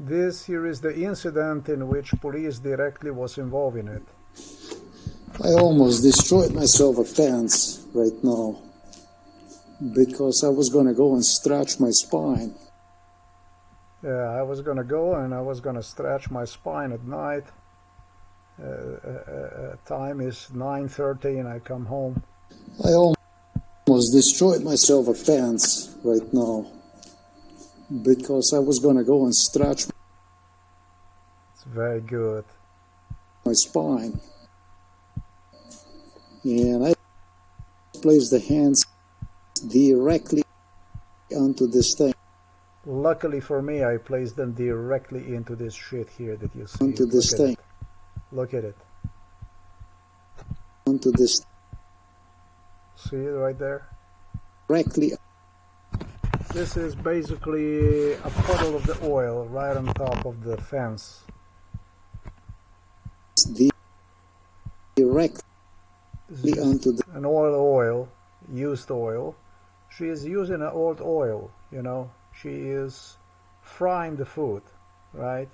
This here is the incident in which police directly was involved in it. I almost destroyed myself a pants right now because I was gonna go and stretch my spine. Yeah, I was gonna go and I was gonna stretch my spine at night. Time is 9:30 and I come home. I almost destroyed myself a pants right now because I was gonna go and stretch It's very good. my spine. And I placed the hands directly onto this thing. Luckily for me, I placed them directly into this shit here that you see. Onto this thing. Look at it. Onto this. See it right there? Directly. This is basically a puddle of the oil right on top of the fence. Directly onto the. An oil, used oil. She is using an old oil, you know. She is frying the food, right?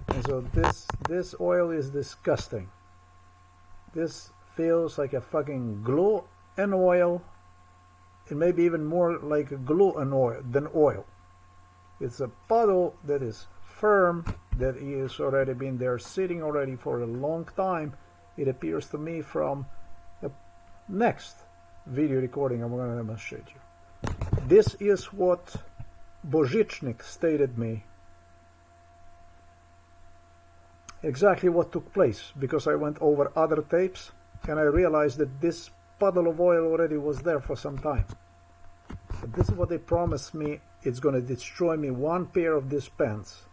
And so this oil is disgusting. This feels like a fucking glue and oil. It may be even more like a glue and oil than oil. It's a puddle that is firm, that is already been there sitting already for a long time. It appears to me from the next video recording I'm going to demonstrate you. This is what Božičnik stated me. Exactly what took place, because I went over other tapes and I realized that this puddle of oil already was there for some time. But this is what they promised me. It's going to destroy me one pair of these pants.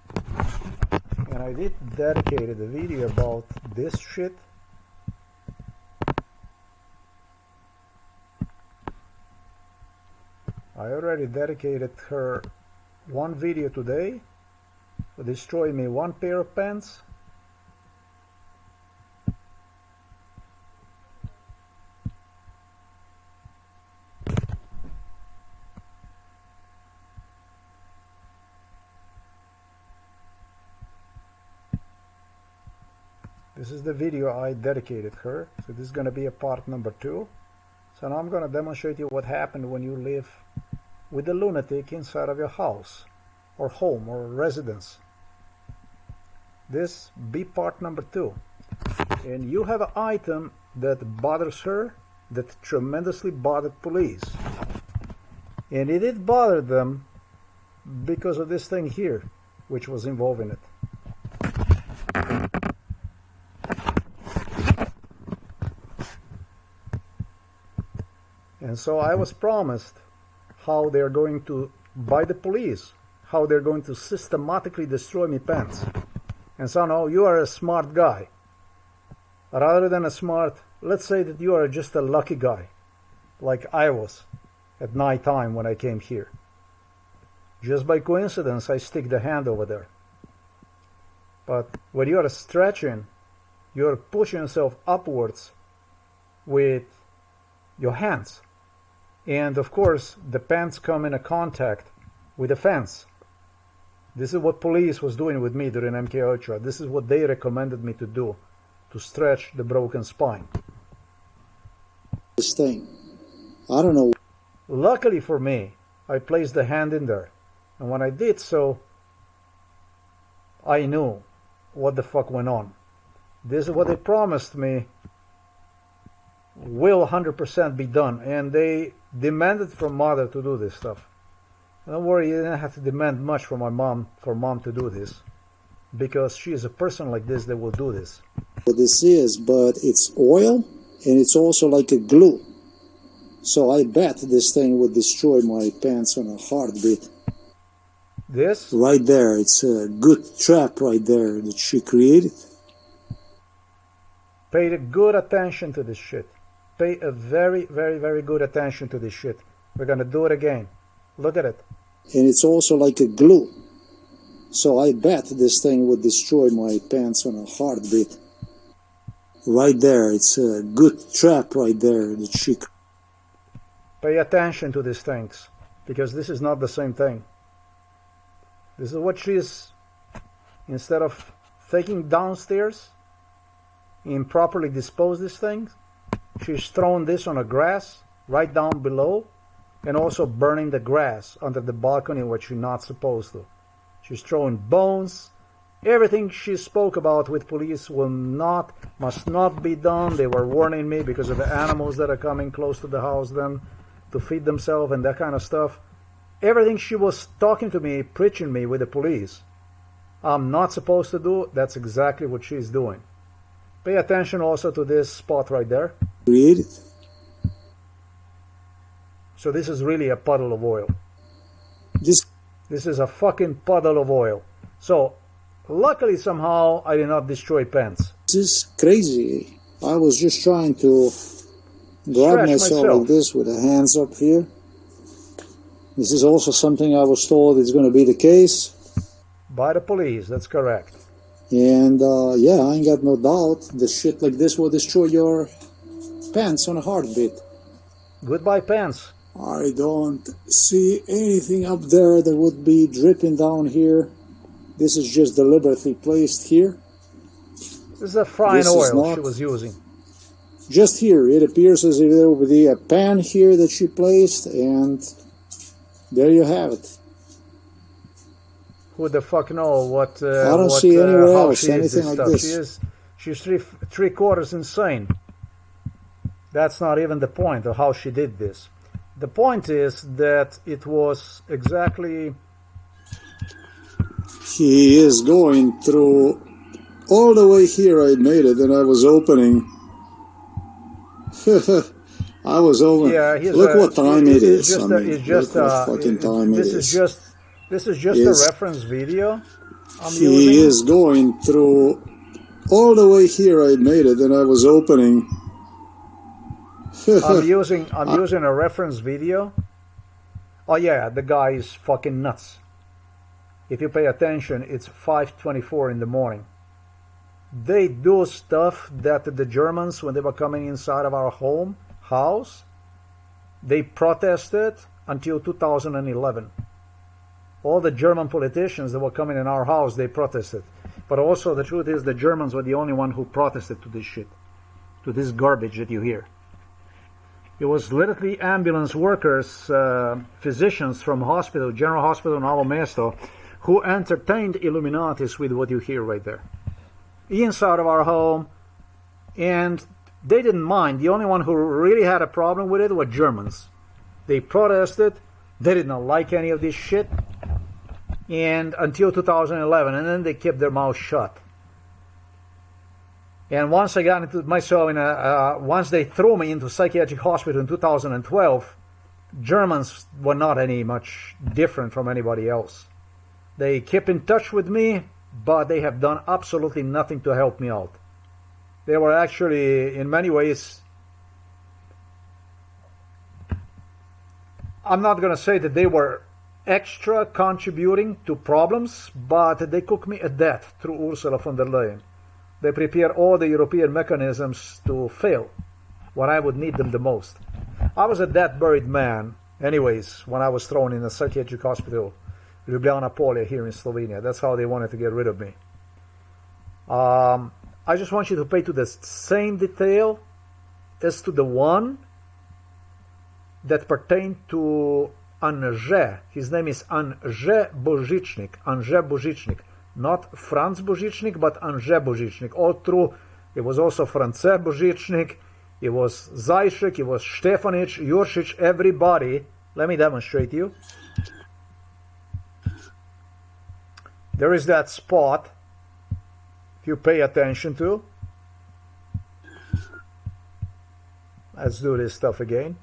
And I did dedicate a video about this shit. I already dedicated her one video today for destroying me one pair of pants. This is the video I dedicated her. So this is going to be a part number 2. So now I'm going to demonstrate you what happened when you live with a lunatic inside of your house or home or residence. This be part number 2. And you have an item that bothers her, that tremendously bothered police. And it did bother them because of this thing here, which was involved in it. And so I was promised how they're going to, by the police, how they're going to systematically destroy me pants. And so now you are a smart guy. Rather than a smart, let's say that you are just a lucky guy, like I was at night time when I came here. Just by coincidence, I stick the hand over there. But when you are stretching, you are pushing yourself upwards with your hands. And of course, the pants come in a contact with the fence. This is what police was doing with me during MK Ultra. This is what they recommended me to do, to stretch the broken spine. This thing, I don't know. Luckily for me, I placed the hand in there. And when I did so, I knew what the fuck went on. This is what they promised me will 100% be done. And they demanded from mother to do this stuff. Don't worry, you didn't have to demand much from my mom, for mom to do this. Because she is a person like this that will do this. What this is, but it's oil and it's also like a glue. So I bet this thing would destroy my pants on a heartbeat. This? Right there, it's a good trap right there that she created. Pay good attention to this shit. Pay a very, very, very good attention to this shit. We're gonna do it again. Look at it. And it's also like a glue. So I bet this thing would destroy my pants on a heartbeat. Right there, it's a good trap right there that she... Pay attention to these things, because this is not the same thing. This is what she's instead of taking downstairs and properly dispose these things, she's throwing this on the grass right down below, and also burning the grass under the balcony, which you're not supposed to. She's throwing bones. Everything she spoke about with police must not be done. They were warning me because of the animals that are coming close to the house then to feed themselves and that kind of stuff. Everything she was talking to me, preaching me with the police, I'm not supposed to do, that's exactly what she's doing. Pay attention also to this spot right there. Read it. So this is really a puddle of oil. This is a fucking puddle of oil. So luckily somehow I did not destroy pens. This is crazy. I was just trying to grab myself like this with the hands up here. This is also something I was told is going to be the case. By the police, that's correct. And yeah, I ain't got no doubt the shit like this will destroy your pants on a heartbeat. Goodbye pants. I don't see anything up there that would be dripping down here. This is just deliberately placed here. This is a frying oil she was using. Just here, it appears as if there would be a pan here that she placed, and there you have it. Who the fuck know what? I don't see anywhere else anything like this. She's three quarters insane. That's not even the point of how she did this. The point is that it was exactly. He is going through all the way here. I made it, and I was opening. I was opening. Yeah, look what time it is. It's what fucking time it is. This is just a reference video. He is going through all the way here. I made it, and I was opening. I'm using a reference video. Oh yeah, the guy is fucking nuts. If you pay attention, it's 5:24 in the morning. They do stuff that the Germans, when they were coming inside of our house, they protested until 2011. All the German politicians that were coming in our house, they protested. But also the truth is the Germans were the only one who protested to this shit, to this garbage that you hear. It was literally ambulance workers, physicians from hospital, General Hospital Novo Mesto, who entertained Illuminatis with what you hear right there. Inside of our home, and they didn't mind. The only one who really had a problem with it were Germans. They protested. They did not like any of this shit. And until 2011, and then they kept their mouth shut. And once I got into myself once they threw me into psychiatric hospital in 2012, Germans were not any much different from anybody else. They kept in touch with me, but they have done absolutely nothing to help me out. They were actually, in many ways, I'm not going to say that they were extra contributing to problems, but they cooked me a death through Ursula von der Leyen. They prepared all the European mechanisms to fail when I would need them the most. I was a dead-buried man, anyways, when I was thrown in a psychiatric hospital, Ljubljana Polje, here in Slovenia. That's how they wanted to get rid of me. I just want you to pay to the same detail as to the one that pertained to Anže. His name is Anže Božičnik. Anže Božičnik. Not Franz Božičnik, but Anže Božičnik. All through, it was also France Božičnik, it was Zajšek, it was Štefanić, Juršić, everybody. Let me demonstrate you. There is that spot, if you pay attention to. Let's do this stuff again.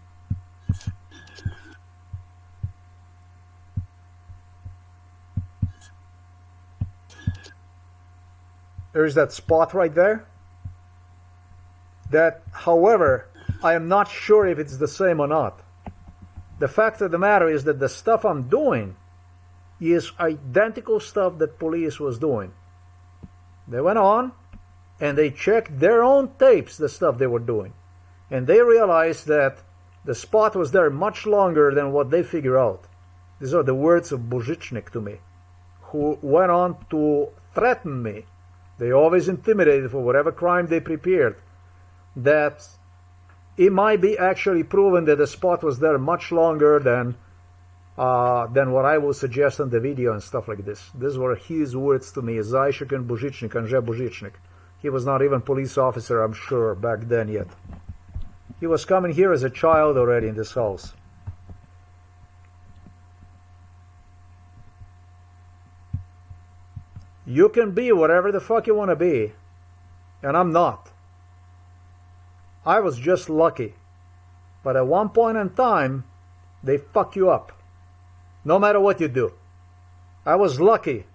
There's that spot right there. That, however, I am not sure if it's the same or not. The fact of the matter is that the stuff I'm doing is identical stuff that police was doing. They went on and they checked their own tapes, the stuff they were doing. And they realized that the spot was there much longer than what they figure out. These are the words of Božičnik to me, who went on to threatened me. They always intimidated for whatever crime they prepared. That it might be actually proven that the spot was there much longer than what I would suggest in the video and stuff like this. These were his words to me. Zajšek and Božičnik, Anže Božičnik. He was not even police officer, I'm sure, back then yet. He was coming here as a child already in this house. You can be whatever the fuck you want to be, and I'm not. I was just lucky. But at one point in time, they fuck you up. No matter what you do. I was lucky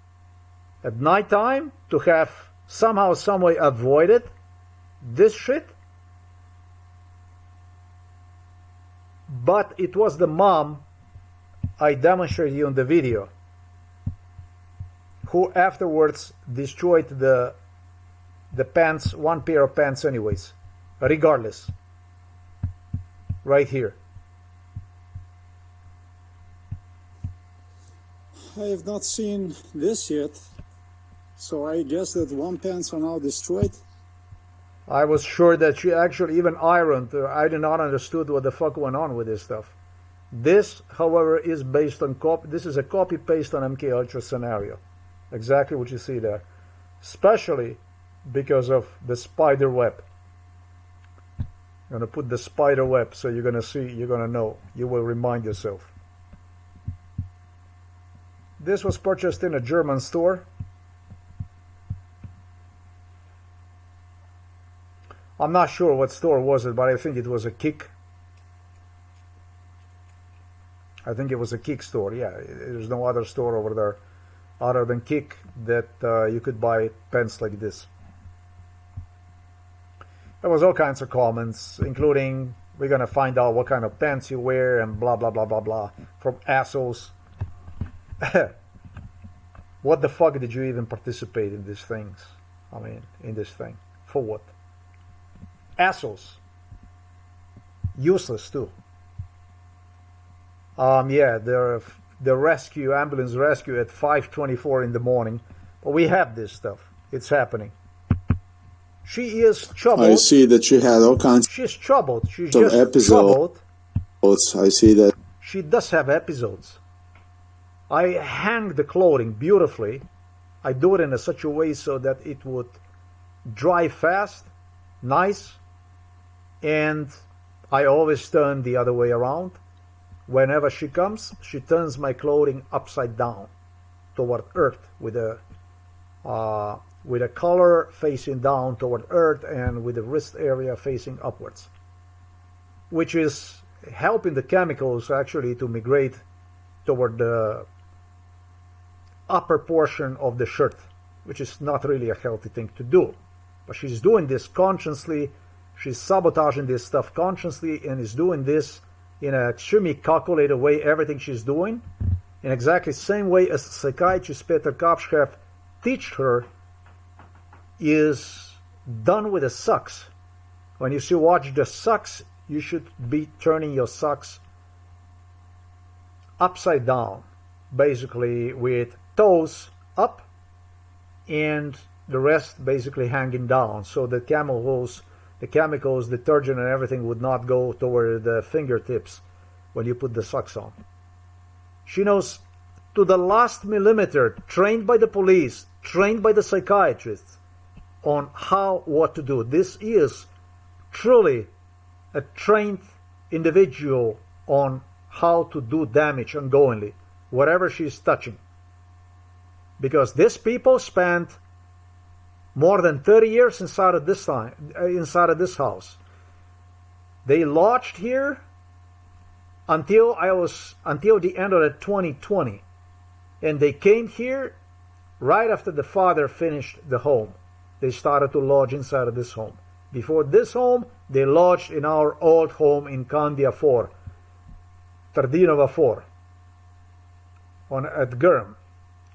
at night time to have somehow, some way avoided this shit. But it was the mom I demonstrated you in the video who afterwards destroyed the pants, one pair of pants anyways, regardless. Right here. I have not seen this yet, so I guess that one pants are now destroyed. I was sure that she actually even ironed. I did not understood what the fuck went on with this stuff. This, however, is based on this is a copy paste on MK Ultra scenario. Exactly what you see there. Especially because of the spider web. I'm gonna put the spider web so you're gonna see, you're gonna know, you will remind yourself. This was purchased in a German store. I'm not sure what store was it, but I think it was a Kick. I think it was a Kick store. Yeah, there's no other store over there other than Kick that you could buy pants like this. There was all kinds of comments, including, we're gonna find out what kind of pants you wear and blah blah blah blah blah from assholes. What the fuck did you even participate in these things? I mean, in this thing. For what? Assholes. Useless too. Yeah, the ambulance rescue at 5:24 in the morning. But we have this stuff. It's happening. She is troubled. I see that she had all kinds. She's troubled. She's of just episodes. troubled. I see that. She does have episodes. I hang the clothing beautifully. I do it in such a way so that it would dry fast, nice, and I always turn the other way around. Whenever she comes, she turns my clothing upside down toward earth with a collar facing down toward earth and with the wrist area facing upwards, which is helping the chemicals actually to migrate toward the upper portion of the shirt, which is not really a healthy thing to do. But she's doing this consciously. She's sabotaging this stuff consciously and is doing this in an extremely calculated way, everything she's doing, in exactly the same way as psychiatrist Peter Kapschev teach her, is done with the socks. When you see watch the socks, you should be turning your socks upside down, basically with toes up and the rest basically hanging down, so the chemicals, detergent and everything would not go toward the fingertips when you put the socks on. She knows to the last millimeter, trained by the police, trained by the psychiatrists, on what to do. This is truly a trained individual on how to do damage ongoingly, whatever she's touching. Because these people spent more than 30 years inside of this house. They lodged here until the end of the 2020, and they came here right after the father finished the home. They started to lodge inside of this home. Before this home, they lodged in our old home in Candia 4, Tardinova 4, at Gurm,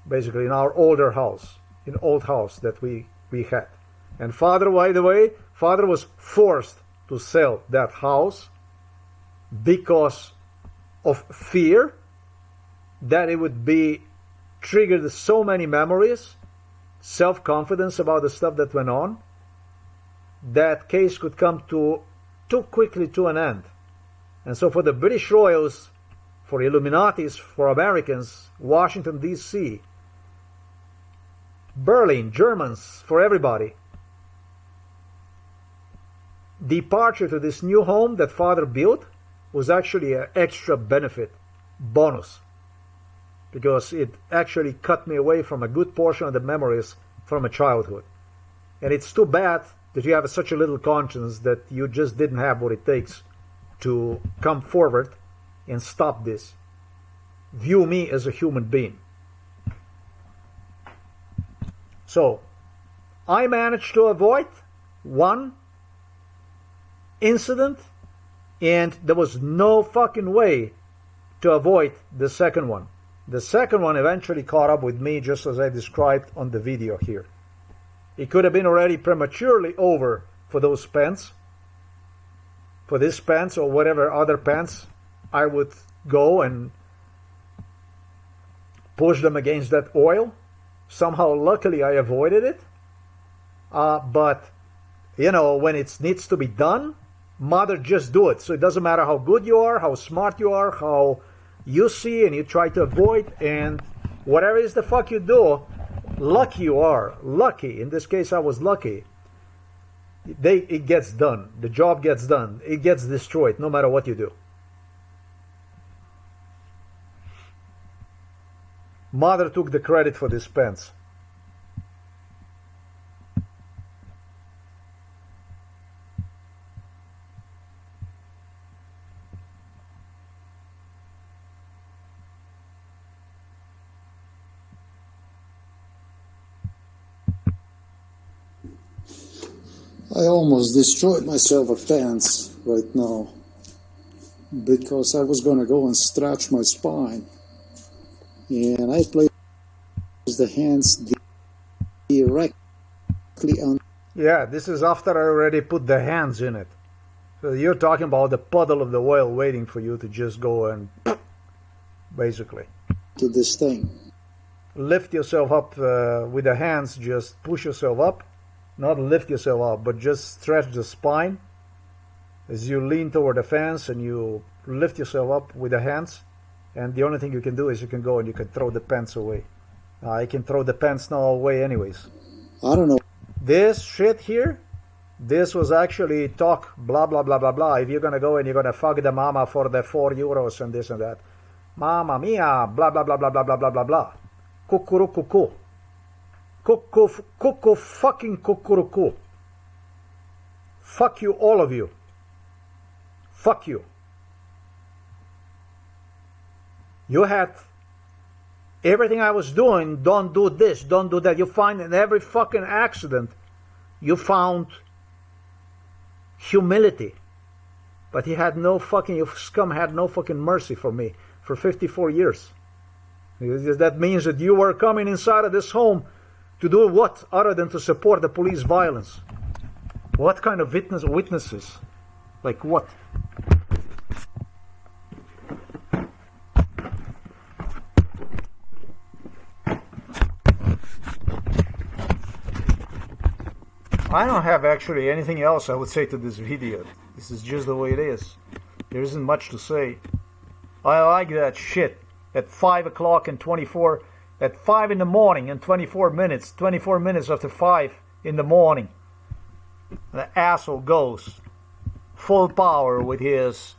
basically in our older house, in old house that we had. And father, by the way, father was forced to sell that house because of fear that it would be triggered so many memories self-confidence about the stuff that went on, that case could come to too quickly to an end. And so for the British royals, for Illuminatis, for Americans, Washington, D.C., Berlin, Germans, for everybody, departure to this new home that father built was actually an extra benefit, bonus, because it actually cut me away from a good portion of the memories from a childhood. And it's too bad that you have such a little conscience that you just didn't have what it takes to come forward and stop this. View me as a human being. So, I managed to avoid one incident, and there was no fucking way to avoid the second one. The second one eventually caught up with me, just as I described on the video here. It could have been already prematurely over for those pants, for this pants or whatever other pants I would go and push them against that oil. Somehow, luckily, I avoided it. But, you know, when it needs to be done, mother, just do it. So it doesn't matter how good you are, how smart you are, how you see and you try to avoid, and whatever is the fuck you do, lucky you are. Lucky. In this case, I was lucky. It gets done. The job gets done. It gets destroyed, no matter what you do. Mother took the credit for this pants. I almost destroyed myself a pants right now because I was going to go and stretch my spine. And I placed the hands directly on. Yeah, this is after I already put the hands in it. So you're talking about the puddle of the oil waiting for you to just go and basically to this thing. Lift yourself up with the hands, just push yourself up. Not lift yourself up, but just stretch the spine as you lean toward the fence and you lift yourself up with the hands. And the only thing you can do is you can go and you can throw the pants away. I can throw the pants now away anyways. I don't know. This shit here, this was actually talk blah blah blah blah blah. If you're gonna go and you're gonna fuck the mama for the €4 and this and that. Mamma mia, blah blah blah blah blah blah blah blah blah. Kukurukuku. Kuku fucking kukuruku. Fuck you, all of you. Fuck you. You had everything I was doing, don't do this, don't do that. You find in every fucking accident, you found humility. But he had no fucking, you scum had no fucking mercy for me for 54 years. That means that you were coming inside of this home to do what other than to support the police violence? What kind of witnesses? Like what? I don't have actually anything else I would say to this video. This is just the way it is. There isn't much to say. I like that shit. At 5 o'clock and 24, at 5 in the morning and 24 minutes after 5 in the morning, the asshole goes full power with his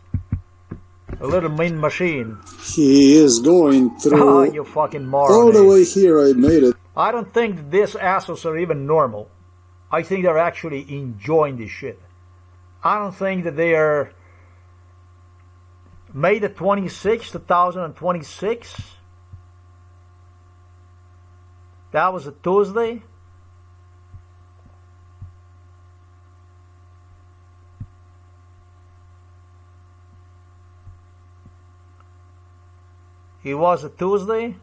little mean machine. He is going through. Oh, you fucking moron. All the way here, I made it. I don't think that these assholes are even normal. I think they're actually enjoying this shit. I don't think that they are. May the 26th, 2026. That was a Tuesday. It was a Tuesday.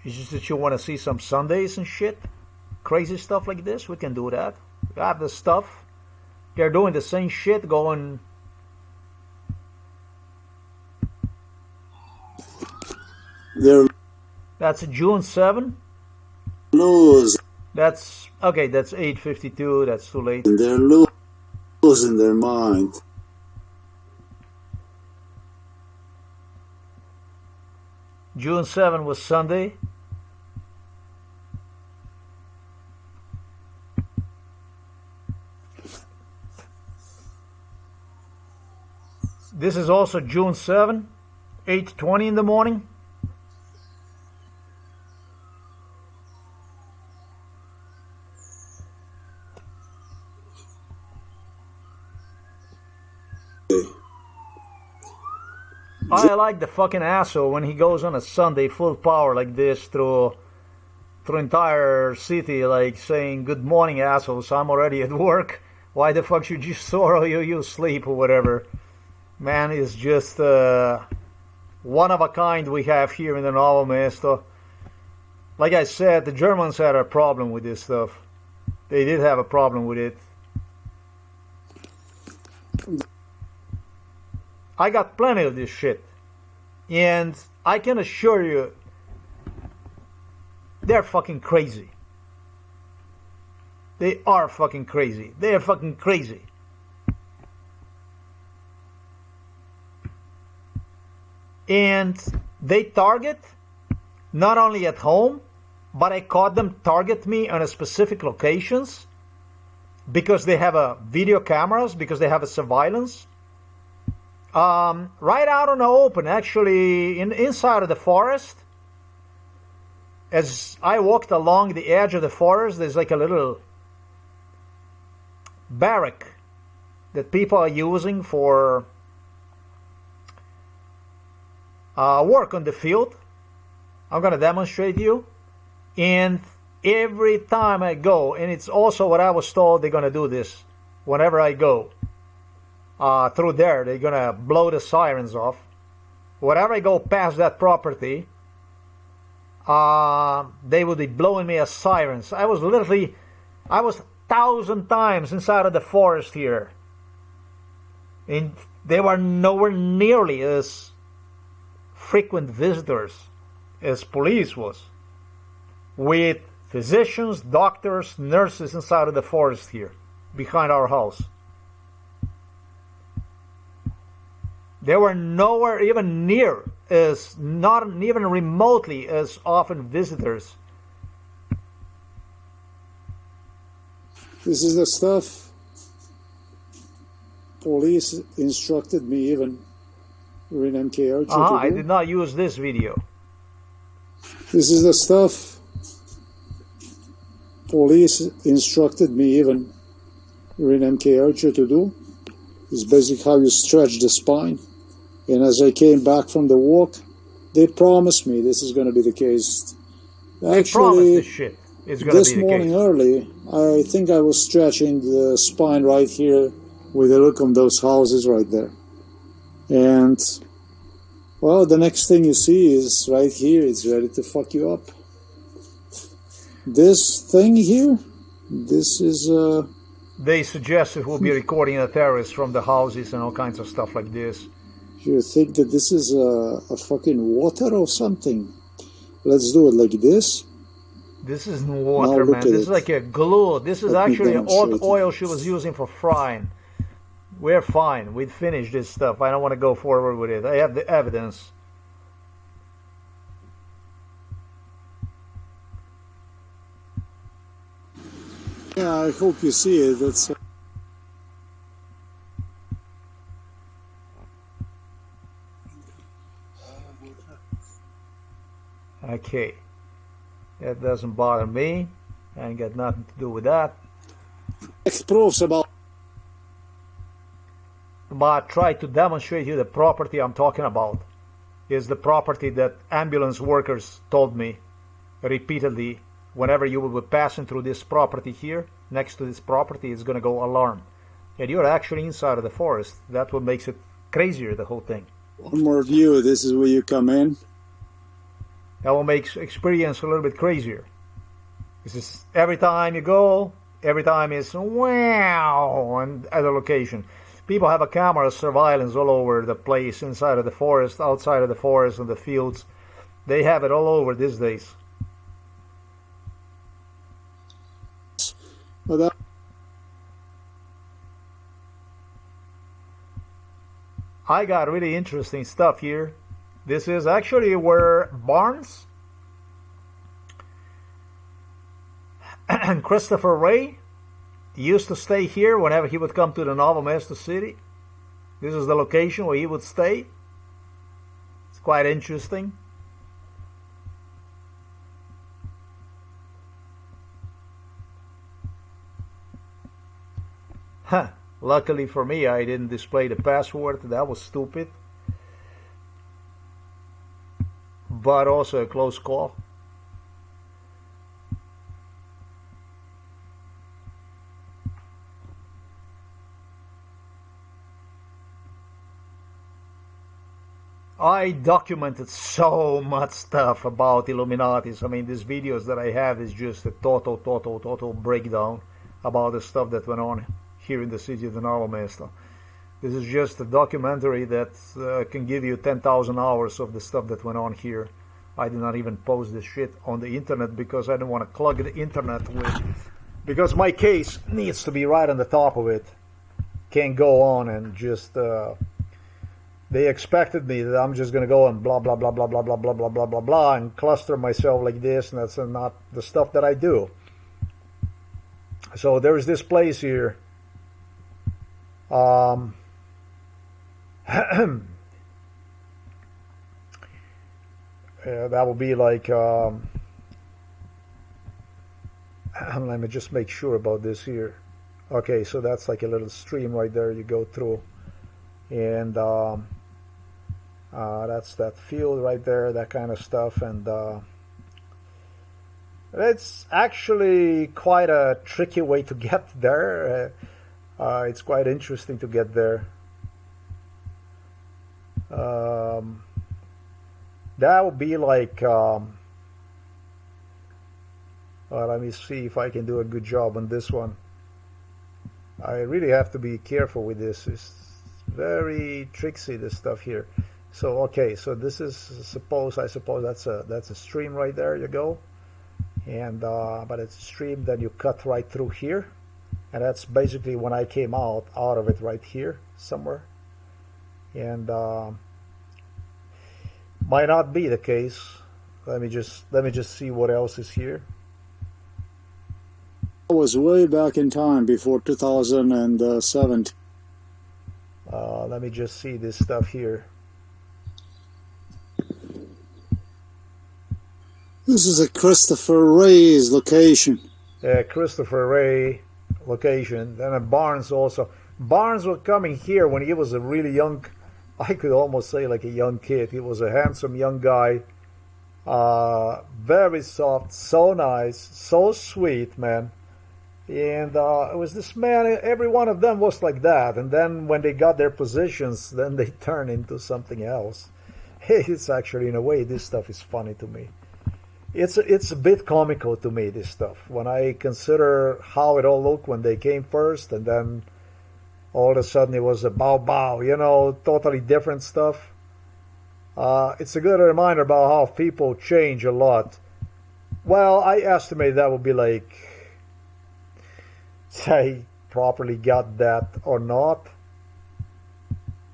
It's just that you want to see some Sundays and shit, crazy stuff like this. We can do that. We have the stuff. They're doing the same shit going. That's June 7. Losing. That's okay. That's 8:52. That's too late. They're losing their mind. June 7 was Sunday. This is also June 7, 8:20 in the morning. I like the fucking asshole when he goes on a Sunday full power like this through entire city, like saying, "Good morning, assholes. I'm already at work. Why the fuck should you sorrow you sleep or whatever?" Man is just one of a kind we have here in the Novo Mesto. Like I said, the Germans had a problem with this stuff. They did have a problem with it. I got plenty of this shit. And I can assure you, they're fucking crazy. They are fucking crazy. They're fucking crazy. And they target not only at home, but I caught them target me on a specific locations because they have a video cameras, because they have a surveillance. Right out on the open, actually, inside of the forest. As I walked along the edge of the forest, there's like a little barrack that people are using for work on the field. I'm going to demonstrate you. And every time I go, and it's also what I was told they're going to do this whenever I go through there, they're going to blow the sirens off. Whenever I go past that property, they will be blowing me a sirens. I was 1,000 times inside of the forest here. And they were nowhere nearly as frequent visitors as police was. With physicians, doctors, nurses inside of the forest here, behind our house. They were nowhere even near as, not even remotely as often visitors. This is the stuff police instructed me even in MKR. I did not use this video. This is the stuff police instructed me even in MKR to do. It's basically how you stretch the spine. And as I came back from the walk, they promised me this is going to be the case. Actually, this shit is going to be the case. This morning early, I think I was stretching the spine right here with a look on those houses right there. And, well, the next thing you see is right here. It's ready to fuck you up. This thing here, this is... They suggested we'll be recording the terrorists from the houses and all kinds of stuff like this. You think that this is a fucking water or something? Let's do it like this. This isn't water, man. This is like a glue. This is actually old oil she was using for frying. We're fine. We'd finished this stuff. I don't want to go forward with it. I have the evidence. Yeah, I hope you see it. That's... Okay. That doesn't bother me. I ain't got nothing to do with that. Proofs about... But I try to demonstrate you the property I'm talking about is the property that ambulance workers told me repeatedly. Whenever you will be passing through this property here, next to this property, it's going to go alarm. And you're actually inside of the forest. That's what makes it crazier, the whole thing. One more view. This is where you come in. That will make experience a little bit crazier. This is every time you go, Every time it's wow and at a location. People have a camera surveillance all over the place, inside of the forest, outside of the forest, and the fields. They have it all over these days. Well, that I got really interesting stuff here. This is actually where Barnes and Christopher Wray used to stay here whenever he would come to the Nova Mesto city. This is the location where he would stay. It's quite interesting. Huh. Luckily for me, I didn't display the password. That was stupid. But also a close call. I documented so much stuff about Illuminatis. I mean, these videos that I have is just a total breakdown about the stuff that went on here in the city of the Nova Mesto. This is just a documentary that can give you 10,000 hours of the stuff that went on here. I did not even post this shit on the internet because I didn't want to clog the internet with, because my case needs to be right on the top of it. Can't go on and just they expected me that I'm just going to go and blah blah blah blah blah blah blah blah blah blah blah and cluster myself like this, and that's not the stuff that I do. So there's this place here. That will be like let me just make sure about this here. Okay, so that's like a little stream right there you go through, and that's that field right there, that kind of stuff. And it's actually quite a tricky way to get there. It's quite interesting to get there. That would be like well, let me see if I can do a good job on this one. I really have to be careful with this. It's very tricksy, this stuff here. So okay, so this is I suppose that's a stream right there. You go, and but it's a stream. Then you cut right through here, and that's basically when I came out of it right here somewhere. And might not be the case. Let me just see what else is here. I was way back in time before 2007. Let me just see this stuff here. This is a Christopher Wray's location. Christopher Wray location. Then a Barnes also. Barnes was coming here when he was a really young, I could almost say like a young kid. He was a handsome young guy. Very soft, so nice, so sweet, man. And it was this man, every one of them was like that. And then when they got their positions, then they turn into something else. It's actually, in a way, this stuff is funny to me. It's a bit comical to me, this stuff. When I consider how it all looked when they came first, and then all of a sudden it was a bow, you know, totally different stuff. It's a good reminder about how people change a lot. Well, I estimate that would be like, say, properly got that or not.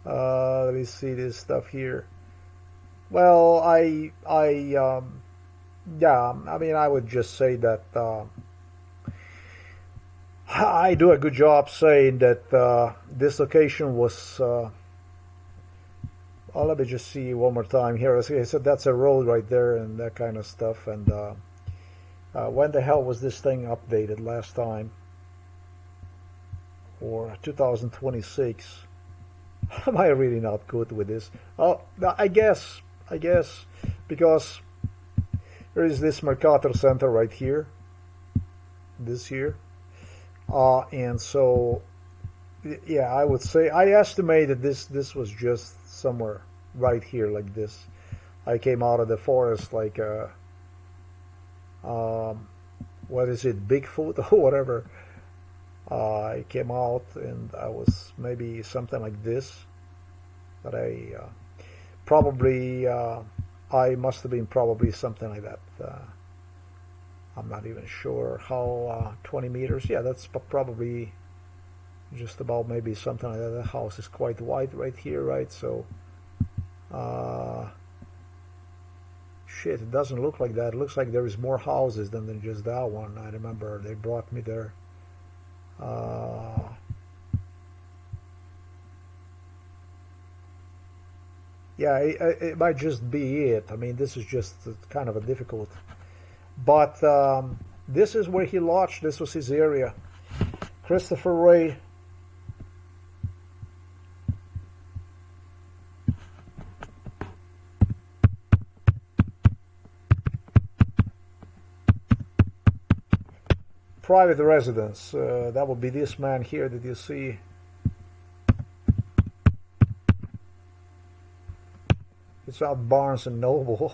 Let me see this stuff here. Well, yeah, I mean, I would just say that I do a good job saying that this location was. Well, let me just see one more time here. I said that's a road right there and that kind of stuff. And when the hell was this thing updated last time? Or 2026? Am I really not good with this? Oh, I guess because there is this Mercator Center right here, this here, and so yeah, I would say I estimated this was just somewhere right here like this. I came out of the forest like what is it, Bigfoot or whatever. I came out and I was maybe something like this, but probably I must have been probably something like that. I'm not even sure how 20 meters. Yeah, that's probably just about maybe something like that. The house is quite wide right here, right? So shit, it doesn't look like that. It looks like there is more houses than just that one. I remember they brought me there. Yeah, it might just be it. I mean, this is just kind of a difficult. But this is where he lodged. This was his area. Christopher Wray. Private residence. That would be this man here that you see. It's out Barnes and Noble.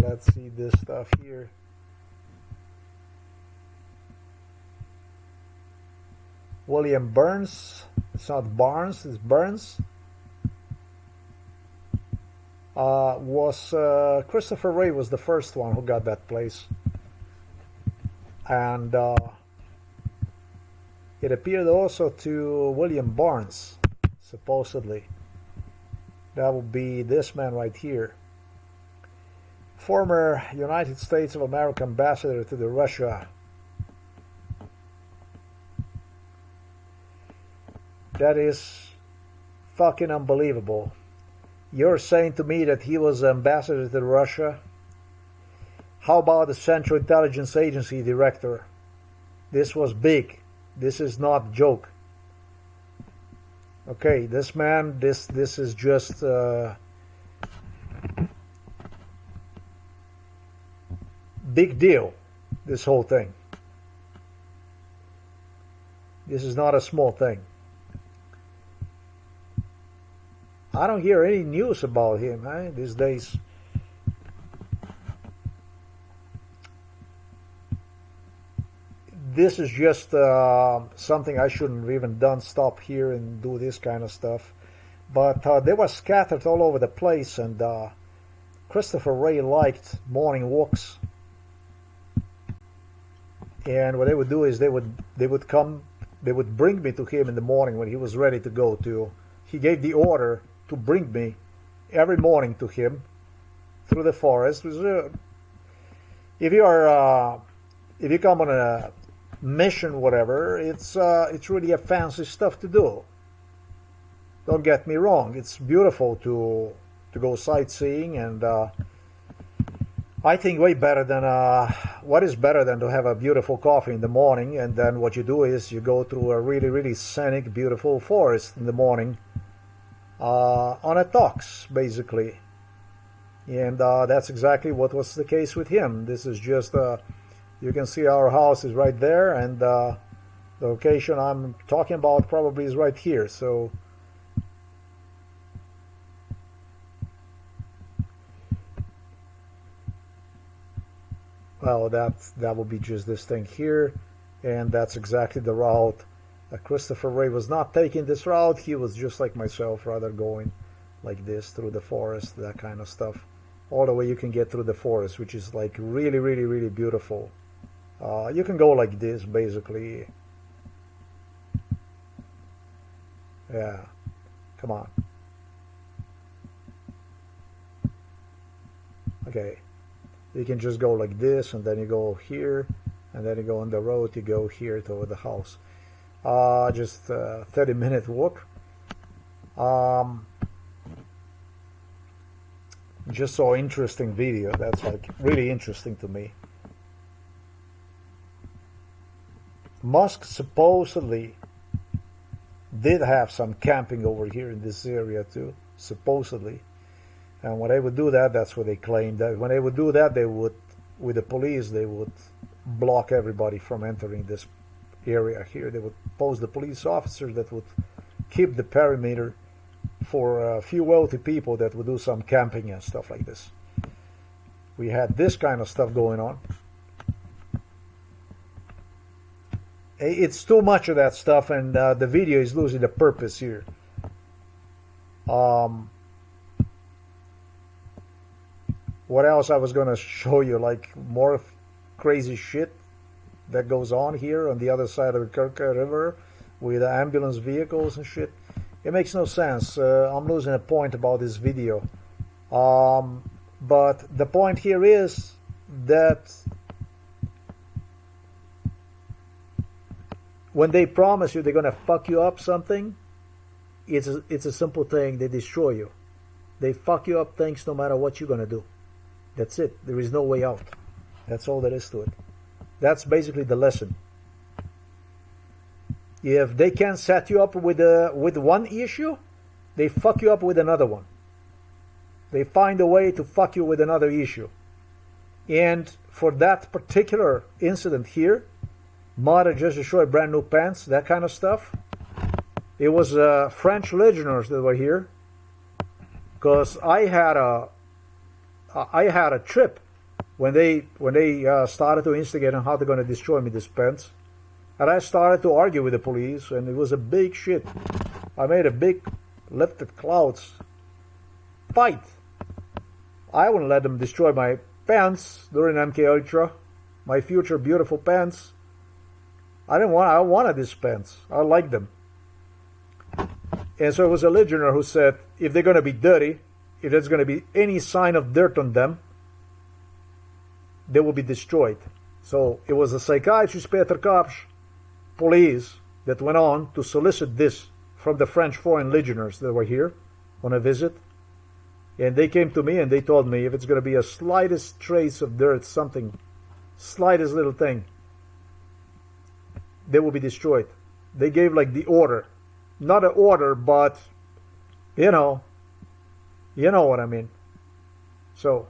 Let's see this stuff here. William Burns. It's not Barnes, it's Burns. Christopher Wray was the first one who got that place. And it appeared also to William Barnes, supposedly. That would be this man right here. Former United States of America ambassador to the Russia. That is fucking unbelievable. You're saying to me that he was ambassador to Russia? How about the Central Intelligence Agency director? This was big. This is not a joke. Okay, this man, this is just big deal, this whole thing. This is not a small thing. I don't hear any news about him these days. This is just something I shouldn't have even done, stop here and do this kind of stuff. But they were scattered all over the place, and Christopher Wray liked morning walks. And what they would do is they would bring me to him in the morning when he was ready to go to. He gave the order to bring me every morning to him through the forest. If you come on a mission, whatever, it's really a fancy stuff to do. Don't get me wrong, it's beautiful to go sightseeing, and I think way better than what is better than to have a beautiful coffee in the morning, and then what you do is you go through a really, really scenic, beautiful forest in the morning. On a tux, basically. And that's exactly what was the case with him. This is just, you can see our house is right there, and the location I'm talking about probably is right here. So, well, that will be just this thing here, and that's exactly the route. Christopher Wray was not taking this route. He was just like myself, rather going like this through the forest, that kind of stuff. All the way you can get through the forest, which is like really, really, really beautiful. You can go like this, basically. Yeah, come on. Okay, you can just go like this, and then you go here, and then you go on the road, you go here toward the house. Just a 30-minute walk. Just so interesting video. That's like really interesting to me. Musk supposedly did have some camping over here in this area too, supposedly. And when they would do that, that's what they claimed. That when they would do that, they would, with the police, they would block everybody from entering this area here. They would post the police officers that would keep the perimeter for a few wealthy people that would do some camping and stuff like this. We had this kind of stuff going on. It's too much of that stuff, and the video is losing the purpose here. What else I was going to show you? Like more crazy shit that goes on here on the other side of the Kirka River with the ambulance vehicles and shit. It makes no sense. I'm losing a point about this video. But the point here is that when they promise you they're going to fuck you up something, it's a simple thing. They destroy you. They fuck you up things no matter what you're going to do. That's it. There is no way out. That's all there is to it. That's basically the lesson. If they can't set you up with one issue, they fuck you up with another one. They find a way to fuck you with another issue. And for that particular incident here, mother just destroyed brand new pants, that kind of stuff. It was French legionnaires that were here, because I had a trip when they started to instigate on how they're going to destroy me, these pants. And I started to argue with the police, and it was a big shit. I made a big lifted clouds fight. I wouldn't let them destroy my pants during MK Ultra, my future beautiful pants. I wanted these pants. I liked them. And so it was a legionnaire who said, if they're going to be dirty, if there's going to be any sign of dirt on them, they will be destroyed. So it was a psychiatrist, Peter Kapsch, police, that went on to solicit this from the French foreign legionnaires that were here on a visit. And they came to me and they told me if it's going to be a slightest trace of dirt, something, slightest little thing, they will be destroyed. They gave like the order. Not an order, but, you know what I mean. So,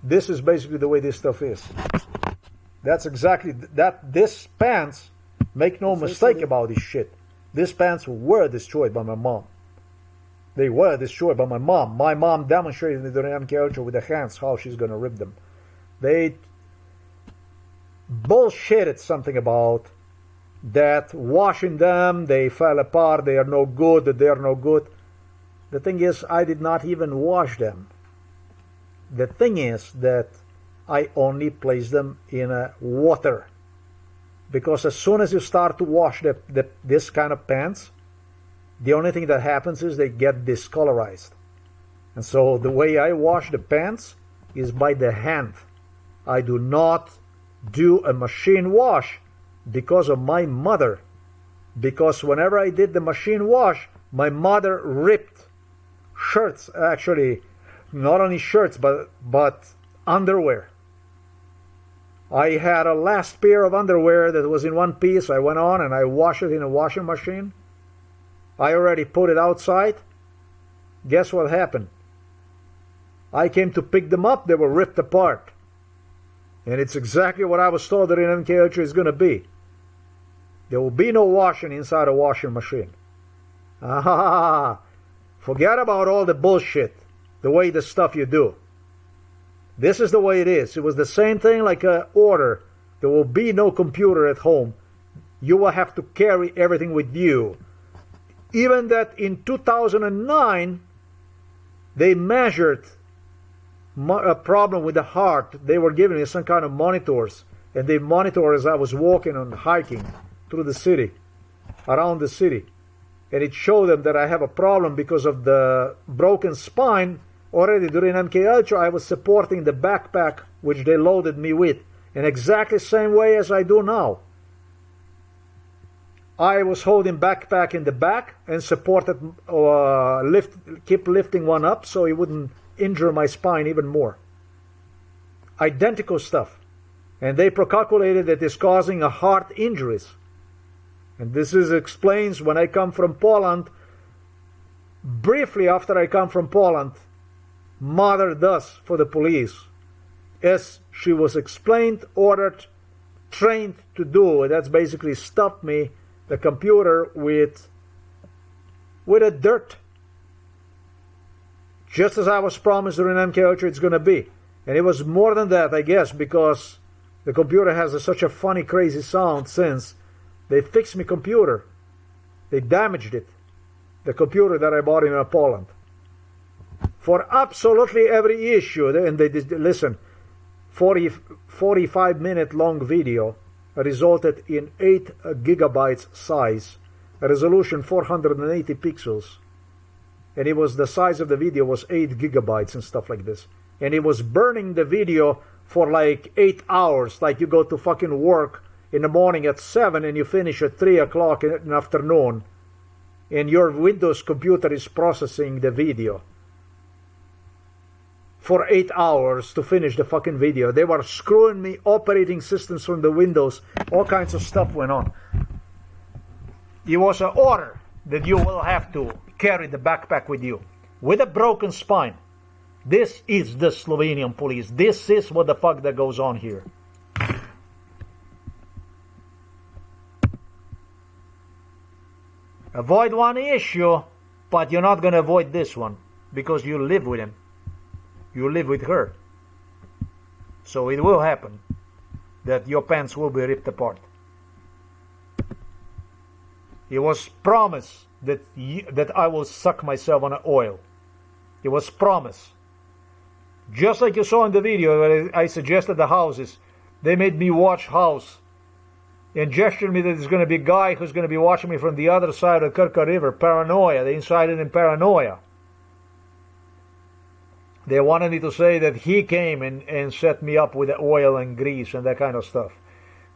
this is basically the way this stuff is. That's exactly that. This pants, make no mistake about this shit. These pants were destroyed by my mom. They were destroyed by my mom. My mom demonstrated in the MK Ultra with the hands how she's gonna rip them. They bullshitted something about that washing them, they fell apart, they are no good, they are no good. The thing is, I did not even wash them. The thing is that I only place them in water. Because as soon as you start to wash this kind of pants, the only thing that happens is they get discolorized. And so the way I wash the pants is by the hand. I do not do a machine wash because of my mother. Because whenever I did the machine wash, my mother ripped shirts, actually, not only shirts, but underwear. I had a last pair of underwear that was in one piece. I went on and I washed it in a washing machine. I already put it outside. Guess what happened? I came to pick them up, they were ripped apart. And it's exactly what I was told that in MK Ultra is going to be. There will be no washing inside a washing machine. Forget about all the bullshit, the way the stuff you do. This is the way it is. It was the same thing like an order. There will be no computer at home. You will have to carry everything with you. Even that in 2009, they measured a problem with the heart. They were giving me some kind of monitors, and they monitored as I was walking and hiking through the city, around the city. And it showed them that I have a problem because of the broken spine. Already during MK Ultra, I was supporting the backpack which they loaded me with in exactly the same way as I do now. I was holding backpack in the back and supported, keep lifting one up so it wouldn't injure my spine even more. Identical stuff. And they procalculated that it's causing a heart injuries. And this explains when I come from Poland, briefly after I come from Poland, mother does for the police, as she was explained, ordered trained to do. That's basically stuff me, the computer, with a dirt. Just as I was promised during MK Ultra it's going to be. And it was more than that, I guess, because the computer has such a funny, crazy sound since they fixed my computer. They damaged it. The computer that I bought in Poland. For absolutely every issue. And they listen, 45-minute long video resulted in 8 gigabytes size, a resolution 480 pixels. And it was the size of the video was 8 gigabytes and stuff like this. And it was burning the video for like 8 hours. Like you go to fucking work in the morning at 7 and you finish at 3 o'clock in the afternoon. And your Windows computer is processing the video for 8 hours to finish the fucking video. They were screwing me operating systems from the Windows. All kinds of stuff went on. It was an order that you will have to carry the backpack with you with a broken spine. This is the Slovenian police. This is what the fuck that goes on here. Avoid one issue, but you're not going to avoid this one because you live with him. You live with her. So it will happen that your pants will be ripped apart. It was promised that I will suck myself on oil. It was promised. Just like you saw in the video where I suggested the houses, they made me watch house and gestured me that there's going to be a guy who's going to be watching me from the other side of the Krka River. Paranoia. They incited in paranoia. They wanted me to say that he came and set me up with the oil and grease and that kind of stuff.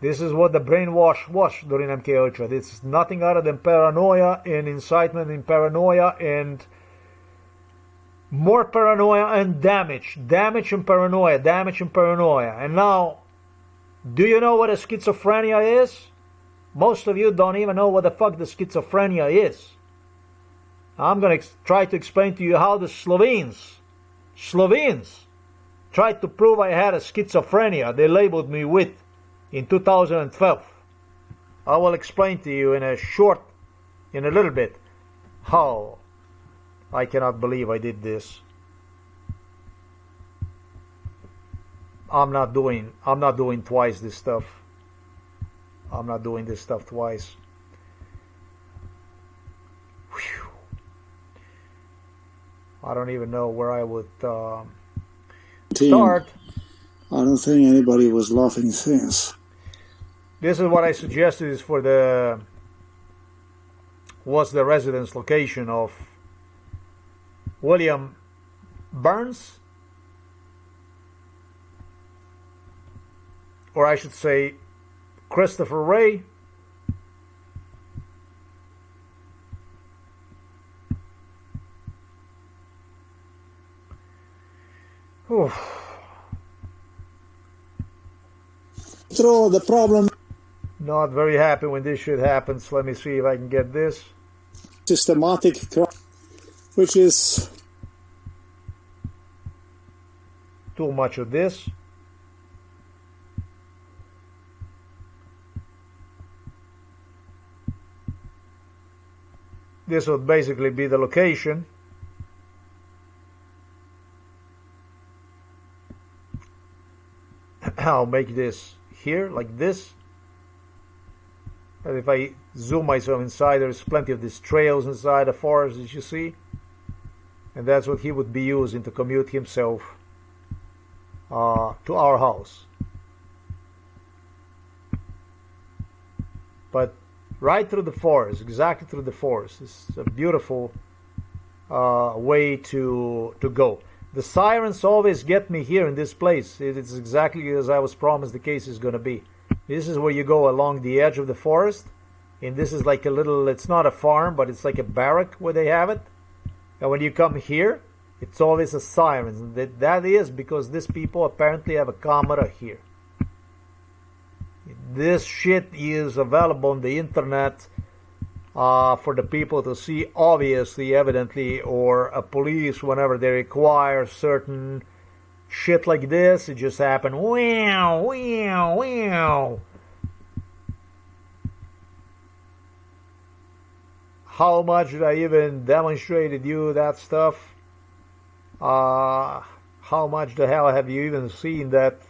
This is what the brainwash was during MK Ultra. This is nothing other than paranoia and incitement in paranoia and more paranoia and damage. Damage and paranoia. Damage and paranoia. And now, do you know what a schizophrenia is? Most of you don't even know what the fuck the schizophrenia is. I'm going to try to explain to you how the Slovenes tried to prove I had a schizophrenia they labeled me with in 2012. I will explain to you in a little bit how I cannot believe I did this. I'm not doing twice this stuff. I'm not doing this stuff twice. Whew. I don't even know where I would start. I don't think anybody was laughing since. This is what I suggested is for the residence location of William Burns, or I should say Christopher Wray. Throw the problem. Not very happy when this shit happens. Let me see if I can get this. Systematic crime, which is too much of this. This would basically be the location. I'll make this here like this. And if I zoom myself inside, there's plenty of these trails inside the forest, as you see. And that's what he would be using to commute himself to our house. But right through the forest, exactly through the forest. It's a beautiful way to go. The sirens always get me here in this place. It's exactly as I was promised the case is going to be. This is where you go along the edge of the forest. And this is like a little, it's not a farm, but it's like a barrack where they have it. And when you come here, it's always a siren. And that is because these people apparently have a camera here. This shit is available on the internet for the people to see, obviously, evidently, or a police whenever they require certain shit like this. It just happened. Wow, wow, wow. how much did I even demonstrated you that stuff? How much the hell have you even seen that?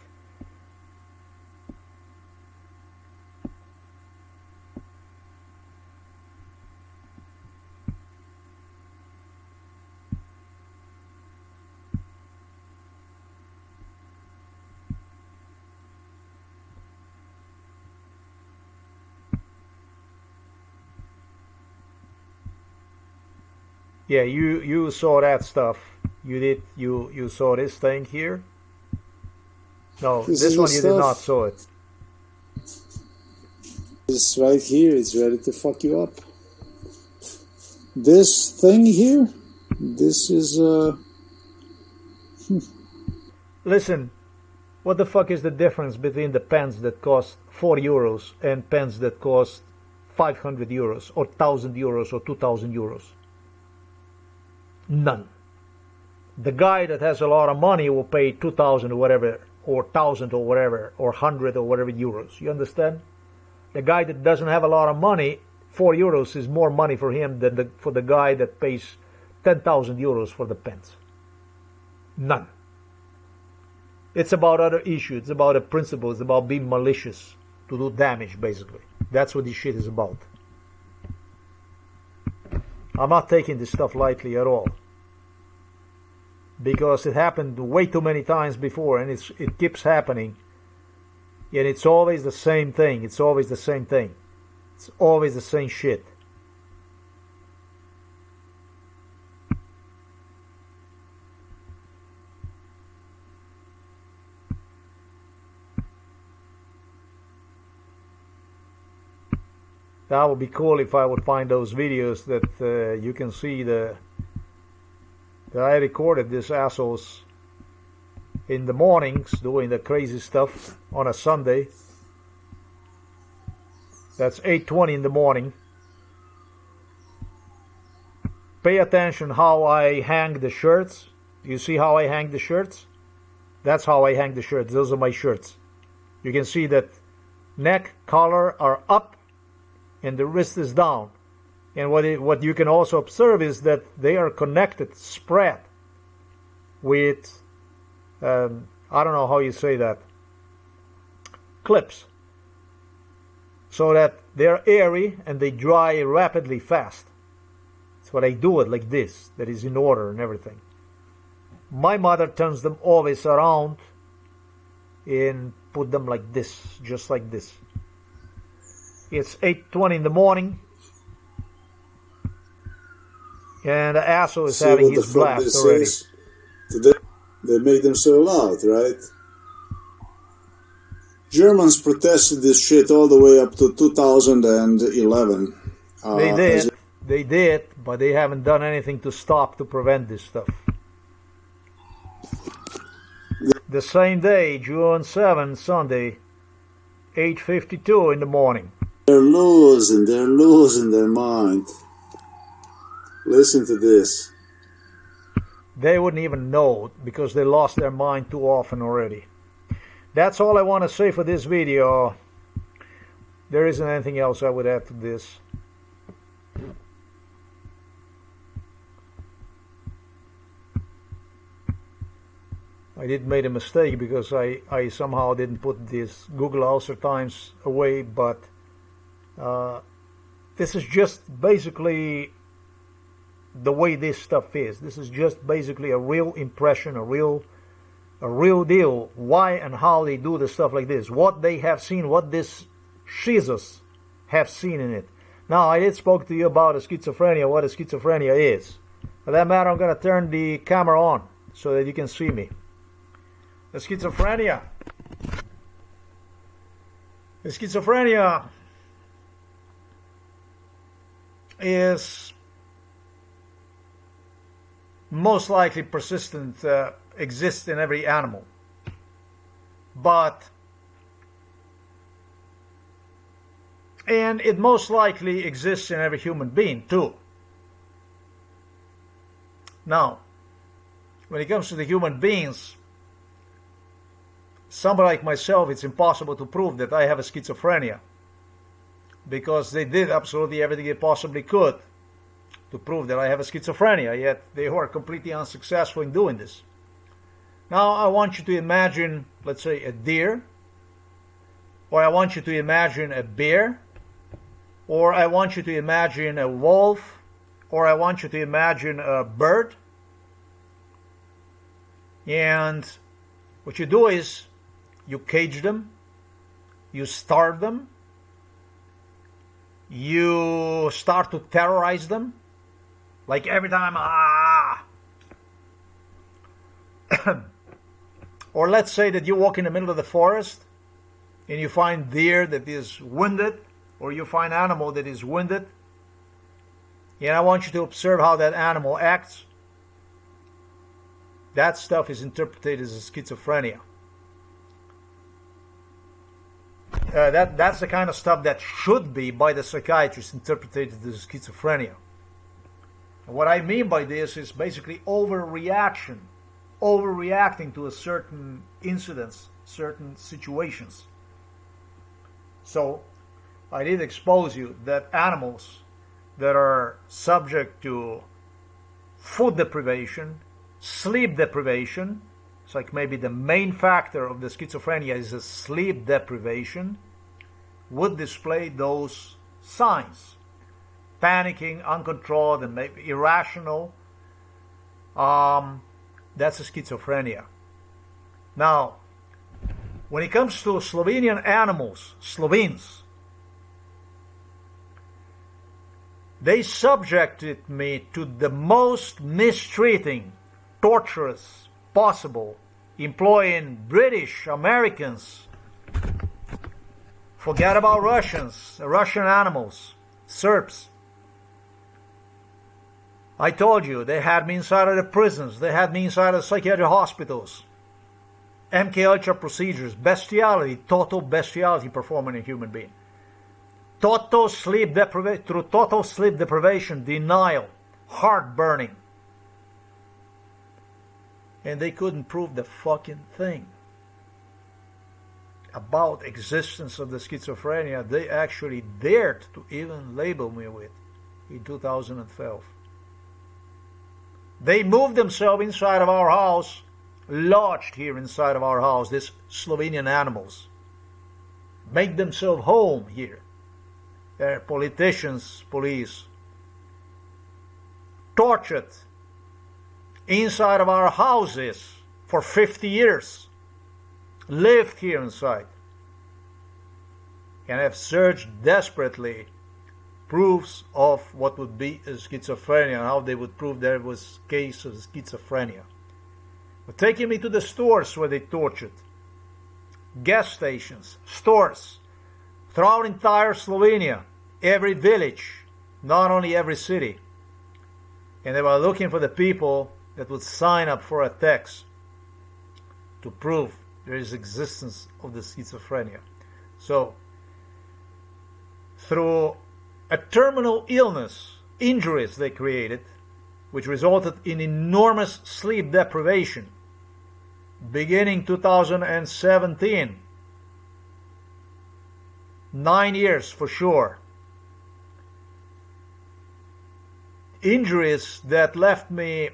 Yeah, you saw that stuff. You saw this thing here? No, this one you did not saw it. This right here is ready to fuck you up. This thing here, this is Listen, what the fuck is the difference between the pens that cost 4 euros and pens that cost 500 euros or 1,000 euros or 2,000 euros? None. The guy that has a lot of money will pay 2,000 or whatever, or 1,000 or whatever, or 100 or whatever euros. You understand? The guy that doesn't have a lot of money, 4 euros is more money for him than for the guy that pays 10,000 euros for the pens. None. It's about other issues. It's about a principle. It's about being malicious to do damage, basically. That's what this shit is about. I'm not taking this stuff lightly at all, because it happened way too many times before, and it keeps happening, and it's always the same thing. It's always the same thing. It's always the same shit. That would be cool if I would find those videos that you can see that I recorded these assholes in the mornings doing the crazy stuff on a Sunday. That's 8:20 in the morning. Pay attention how I hang the shirts. You see how I hang the shirts? That's how I hang the shirts. Those are my shirts. You can see that neck, collar are up, and the wrist is down. And what you can also observe is that they are connected, spread with, I don't know how you say that, clips. So that they're airy and they dry rapidly fast. That's why I do it like this. That is in order and everything. My mother turns them always around and put them like this, just like this. It's 8:20 in the morning, and the asshole is having his blast already. Today, they made them so loud, right? Germans protested this shit all the way up to 2011. They did, but they haven't done anything to prevent this stuff. The same day, June 7, Sunday, 8:52 in the morning. They're losing their mind. Listen to this. They wouldn't even know, because they lost their mind too often already. That's all I want to say for this video. There isn't anything else I would add to this. I did make a mistake because I somehow didn't put this Google Author Times away, but this is just basically the way this stuff is. This is just basically a real impression, a real deal. Why and how they do the stuff like this, what they have seen, what this shizos have seen in it. Now, I did spoke to you about schizophrenia, what a schizophrenia is. For that matter, I'm going to turn the camera on so that you can see me. The schizophrenia is most likely persistent, exists in every animal, and it most likely exists in every human being too. Now, when it comes to the human beings, somebody like myself, it's impossible to prove that I have a schizophrenia, because they did absolutely everything they possibly could to prove that I have a schizophrenia, yet they were completely unsuccessful in doing this. Now I want you to imagine, let's say, a deer, or I want you to imagine a bear, or I want you to imagine a wolf, or I want you to imagine a bird. And what you do is you cage them, you starve them, you start to terrorize them, like every time, Or let's say that you walk in the middle of the forest and you find deer that is wounded, or you find animal that is wounded, and I want you to observe how that animal acts. That stuff is interpreted as schizophrenia. That's the kind of stuff that should be, by the psychiatrist, interpreted as schizophrenia. And what I mean by this is basically overreaction, overreacting to a certain incidents, certain situations. So I did expose you that animals that are subject to food deprivation, sleep deprivation, it's like maybe the main factor of the schizophrenia is a sleep deprivation, would display those signs. Panicking, uncontrolled, and maybe irrational. That's a schizophrenia. Now, when it comes to Slovenian animals, Slovenes, they subjected me to the most mistreating, torturous possible, employing British, Americans. Forget about Russians, Russian animals, Serbs. I told you, they had me inside of the prisons, they had me inside of psychiatric hospitals. MK Ultra procedures, bestiality, total bestiality performed in a human being. Total sleep deprivation, denial, heart burning. And they couldn't prove the fucking thing about existence of the schizophrenia they actually dared to even label me with in 2012. They moved themselves inside of our house, lodged here inside of our house, these Slovenian animals. Make themselves home here. They're politicians, police. Tortured inside of our houses for 50 years. Lived here inside. And have searched desperately proofs of what would be a schizophrenia, how they would prove there was case of schizophrenia. But taking me to the stores where they tortured. Gas stations, stores, throughout entire Slovenia, every village, not only every city. And they were looking for the people that would sign up for a tax to prove there is existence of the schizophrenia. So, through a terminal illness, injuries they created, which resulted in enormous sleep deprivation, beginning 2017, 9 years for sure. Injuries that left me,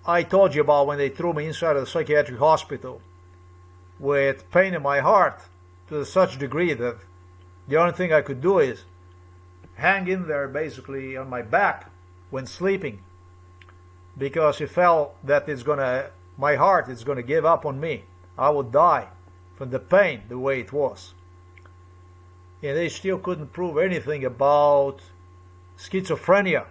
I told you about when they threw me inside of the psychiatric hospital with pain in my heart to such degree that the only thing I could do is hang in there basically on my back when sleeping, because it felt that my heart is going to give up on me. I would die from the pain the way it was. And they still couldn't prove anything about schizophrenia.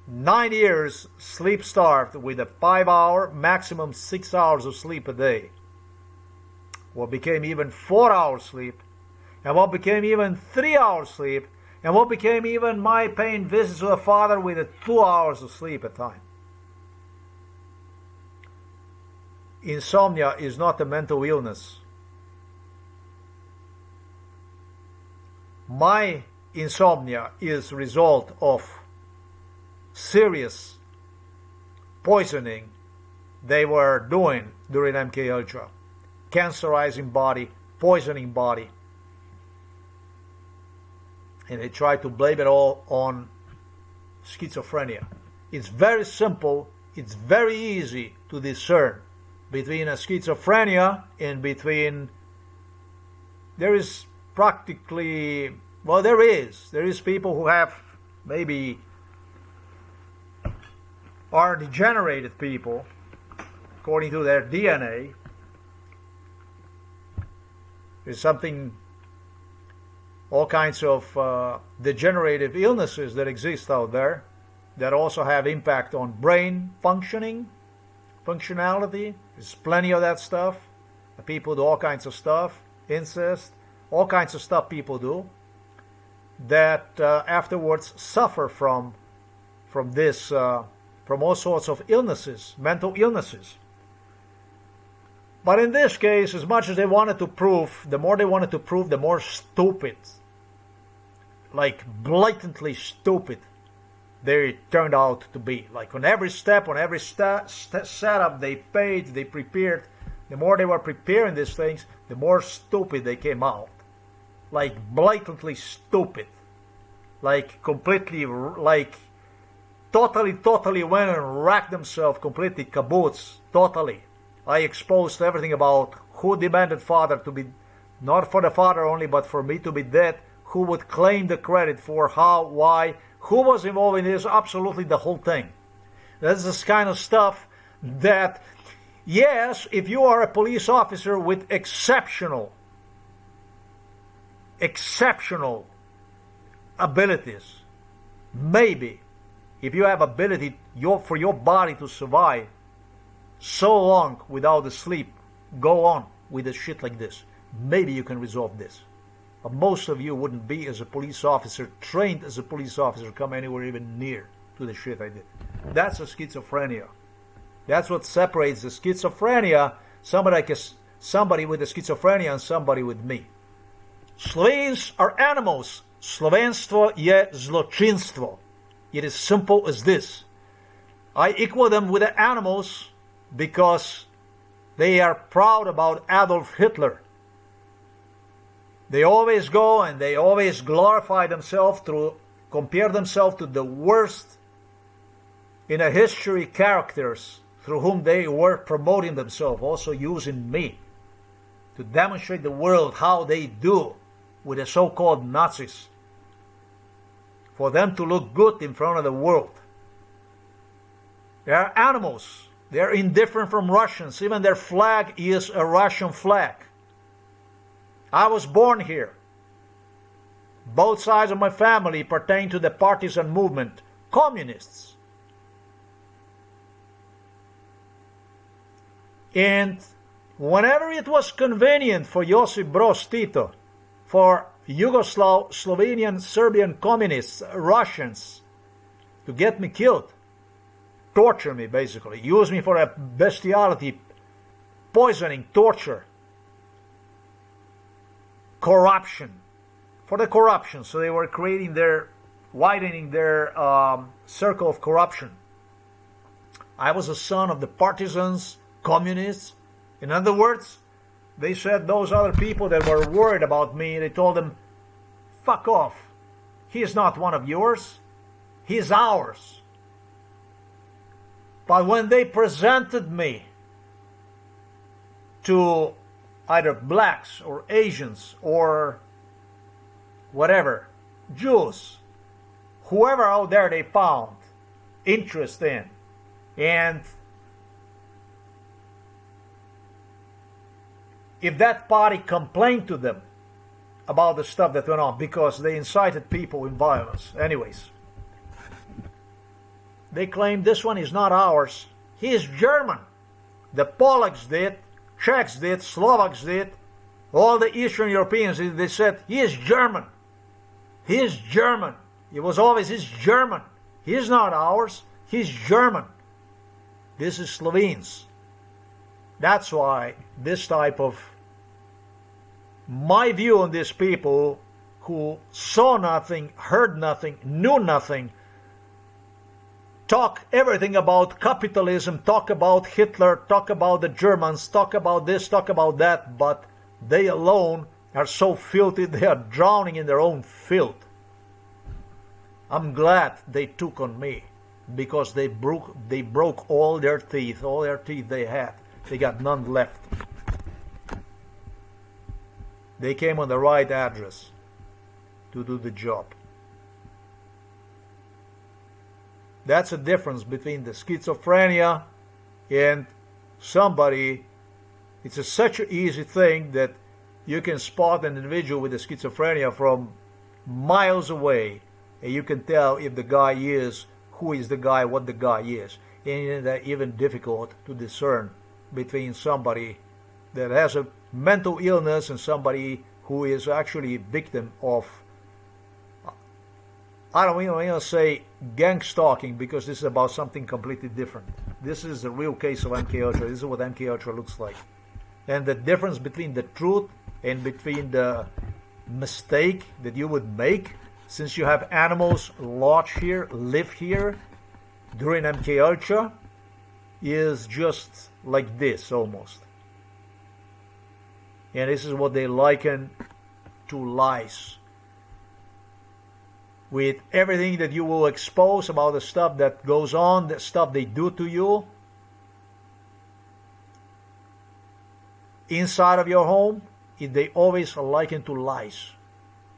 9 years sleep starved with a 5-hour, maximum 6 hours of sleep a day. What became even 4 hours sleep, and what became even 3 hours sleep, and what became even my paying visits to the father with 2 hours of sleep a time. Insomnia is not a mental illness. My insomnia is a result of serious poisoning they were doing during MK Ultra. Cancerizing body, poisoning body. And they tried to blame it all on schizophrenia. It's very simple, it's very easy to discern between a schizophrenia and between, there is practically, well, there is people who have maybe are degenerated people according to their DNA. There's something, all kinds of degenerative illnesses that exist out there that also have impact on brain functionality. There's plenty of that stuff. People do all kinds of stuff, incest, all kinds of stuff people do that afterwards suffer from this, from all sorts of illnesses, mental illnesses. But in this case, as much as they wanted to prove, the more they wanted to prove, the more stupid, like blatantly stupid, they turned out to be. Like on every step, on every setup they paid, they prepared, the more they were preparing these things, the more stupid they came out. Like blatantly stupid. Like completely, like totally went and racked themselves completely caboose, totally. I exposed everything about who demanded father to be, not for the father only, but for me to be dead, who would claim the credit for how, why, who was involved in this, absolutely the whole thing. That's this kind of stuff that, yes, if you are a police officer with exceptional abilities, maybe, if you have ability for your body to survive so long without the sleep, go on with a shit like this. Maybe you can resolve this. But most of you wouldn't be, as a police officer, trained as a police officer, come anywhere even near to the shit I did. That's a schizophrenia. That's what separates the schizophrenia, somebody with a schizophrenia and somebody with me. Slovenes are animals. Slovenstvo je zločinstvo. It is simple as this. I equal them with the animals because they are proud about Adolf Hitler. They always go and they always glorify themselves compare themselves to the worst in a history characters through whom they were promoting themselves, also using me to demonstrate the world how they do with the so-called Nazis, for them to look good in front of the world. They are animals. They are indifferent from Russians. Even their flag is a Russian flag. I was born here. Both sides of my family pertain to the partisan movement, communists. And whenever it was convenient for Josip Broz Tito, for Yugoslav, Slovenian, Serbian communists, Russians, to get me killed, torture me basically, use me for a bestiality, poisoning, torture, corruption, for the corruption. So they were widening their circle of corruption. I was a son of the partisans, communists. In other words, they said those other people that were worried about me, they told them, fuck off. He is not one of yours. He is ours. But when they presented me to either blacks or Asians or whatever, Jews, whoever out there they found interest in, and if that party complained to them about the stuff that went on because they incited people in violence. Anyways, they claimed this one is not ours. He is German. The Polacks did, Czechs did, Slovaks did, all the Eastern Europeans did. They said, he is German. He is German. It was always, he's German. He is not ours. He's German. This is Slovenes. That's why this type of, my view on these people who saw nothing, heard nothing, knew nothing, talk everything about capitalism, talk about Hitler, talk about the Germans, talk about this, talk about that, but they alone are so filthy, they are drowning in their own filth. I'm glad they took on me, because they broke all their teeth they had. They got none left. They came on the right address to do the job. That's the difference between the schizophrenia and somebody. It's such an easy thing that you can spot an individual with the schizophrenia from miles away, and you can tell if the guy is, who is the guy, what the guy is. And it's even difficult to discern between somebody that has a mental illness and somebody who is actually a victim of, I don't even want to say gang stalking, because this is about something completely different. This is the real case of MKUltra. This is what MKUltra looks like. And the difference between the truth and between the mistake that you would make, since you have animals lodge here, live here during MKUltra, is just like this almost. And this is what they liken to lies. With everything that you will expose about the stuff that goes on, the stuff they do to you inside of your home, they always liken to lies.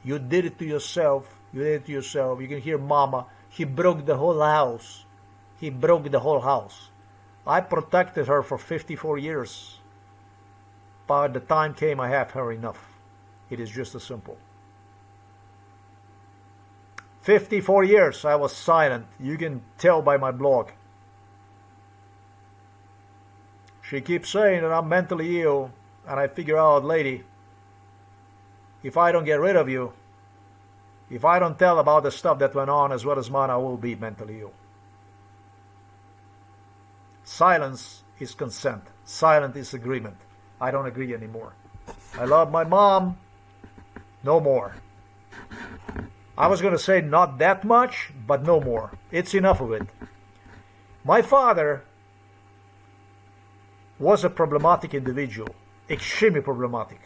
You did it to yourself. You did it to yourself. You can hear mama, he broke the whole house. He broke the whole house. I protected her for 54 years. By the time came, I have her enough. It is just as simple. 54 years I was silent. You can tell by my blog. She keeps saying that I'm mentally ill, and I figure out, lady, if I don't get rid of you, if I don't tell about the stuff that went on as well as mine, I will be mentally ill. Silence is consent. Silence is agreement. I don't agree anymore. I love my mom. No more. I was going to say not that much, but no more. It's enough of it. My father was a problematic individual. Extremely problematic.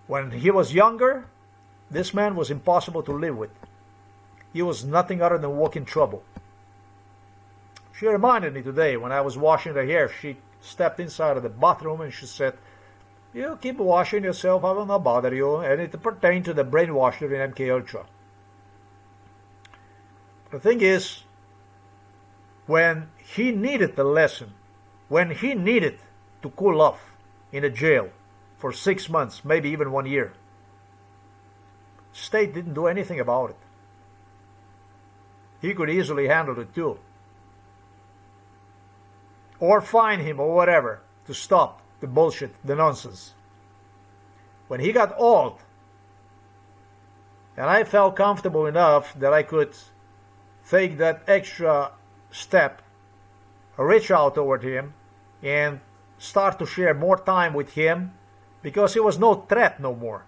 When he was younger, this man was impossible to live with. He was nothing other than walking trouble. She reminded me today when I was washing her hair. She stepped inside of the bathroom and she said, "You keep washing yourself, I will not bother you." And it pertained to the brainwash during MKUltra. The thing is, when he needed the lesson, when he needed to cool off in a jail for 6 months, maybe even 1 year, state didn't do anything about it. He could easily handle it too. Or fine him or whatever to stop the bullshit, the nonsense. When he got old, and I felt comfortable enough that I could take that extra step, reach out toward him, and start to share more time with him, because he was no threat no more.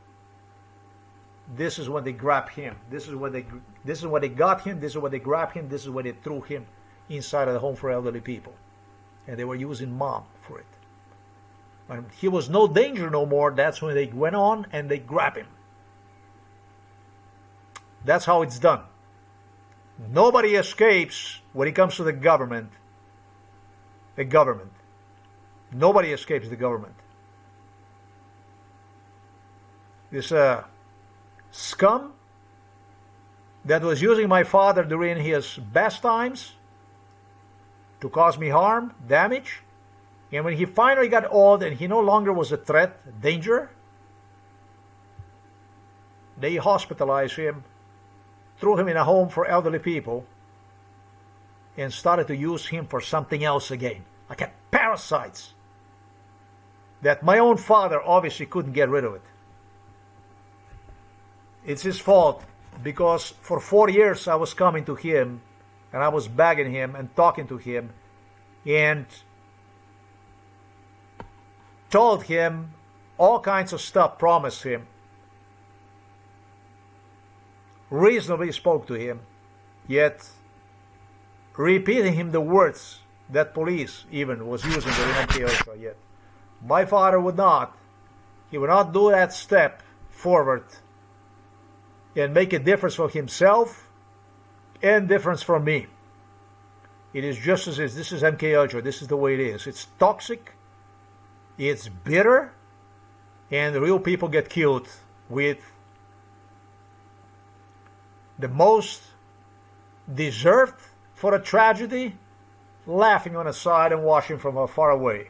This is when they grabbed him. This is when they got him. This is when they grabbed him. This is when they threw him inside of the home for elderly people. And they were using mom for it. When he was no danger no more, that's when they went on and they grabbed him. That's how it's done. Nobody escapes when it comes to the government. The government. Nobody escapes the government. This scum that was using my father during his best times to cause me harm, damage, and when he finally got old and he no longer was a threat, danger, they hospitalized him, threw him in a home for elderly people, and started to use him for something else again, like a parasites that my own father obviously couldn't get rid of it. It's his fault, because for 4 years I was coming to him and I was begging him and talking to him and told him all kinds of stuff, promised him, reasonably spoke to him, yet repeating him the words that police even was using during MKUltra. Yet my father would not. He would not do that step forward and make a difference for himself and difference for me. It is just as is. This is MK Ultra. This is the way it is. It's toxic. It's bitter. And the real people get killed with the most deserved for a tragedy, laughing on the side and watching from far away.